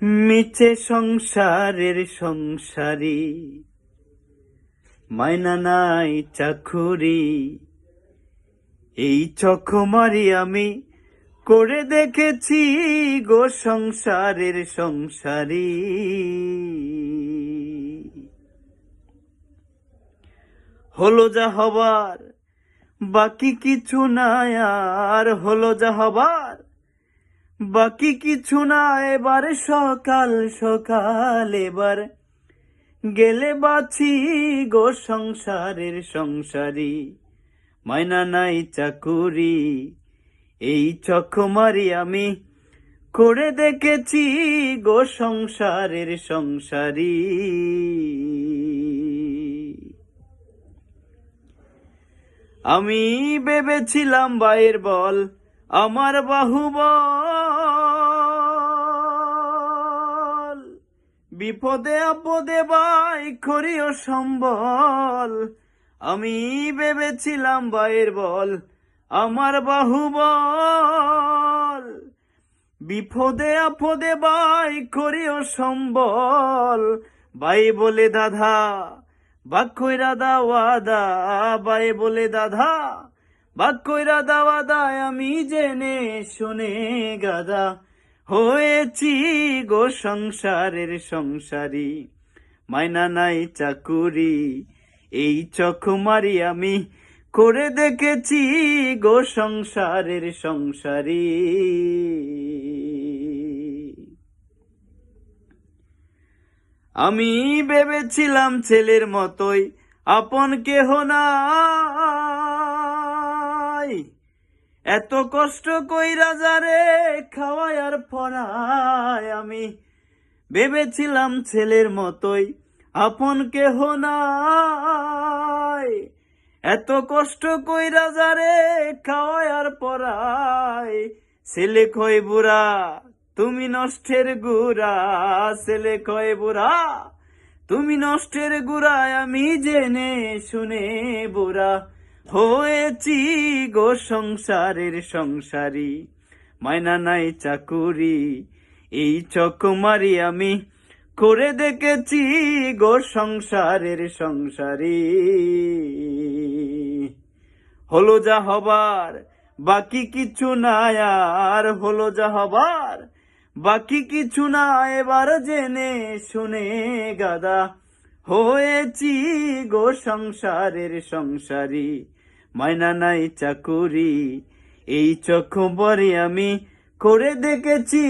মিছে সংসারের সংসারী, মাইনা নাই চাকুরি। এই চকমারি আমি করে দেখেছি গো সংসারের সংসারী। হলো যা হবার বাকি কিছু নাই, আর হলো যা হবার বাকি কিছু না। এবার সকাল সকাল এবার গেলে বাছি গো সংসারের সংসারী, মাইনা নাই চাকুরি। এই চকমারি আমি করে দেখেছি গো সংসারের সংসারী। আমি ভেবেছিলাম ভাইয়ের বল আমার বাহুবল, বিপদে আপদে ভাই করিও সম্বল। আমি ভেবেছিলাম ভাইয়ের বল আমার বাহুবল, বিপদে আপদে ভাই করিও সম্বল। ভাই বলে দাদা বাক কইরা দাওয়া দা, ভাই বলে দাদা বাক কইরা দাওয়া দায়। আমি জেনে শুনে গাদা হয়েছি গো সংসারের সংসারী, মাইনা নাই চাকুরি। এই চকমারি আমি করে দেখেছি গো সংসারের সংসারী। আমি ভেবেছিলাম ছেলের মতোই আপন কেহ নাই, এত কষ্ট কইরা যারে খাওয়ায় আর পড়ায়। আমি ভেবেছিলাম ছেলের মতোই আপন কেহ নাই, এত কষ্ট কইরা যারে খাওয়ায় আর পড়ায়। ছেলে কয় বুড়া তুমি নষ্টের গুড়া, ছেলে কয় বুড়া তুমি নষ্টের গুড়ায়। আমি জেনে শুনে বুড়া হয়েছি গো সংসারের সংসারী, মাইনা নাই চাকুরি। এই চকমারি আমি করে দেখেছি গো সংসারের সংসারী। হলো যা হবার বাকি কিছু নাই, আর হলো যা হবার বাকি কিছু না। এবার জেনে শুনে গাদা হয়েছি গো সংসারের সংসারী, মাইনা নাই চাকুরি। এই চকমারি আমি করে দেখেছি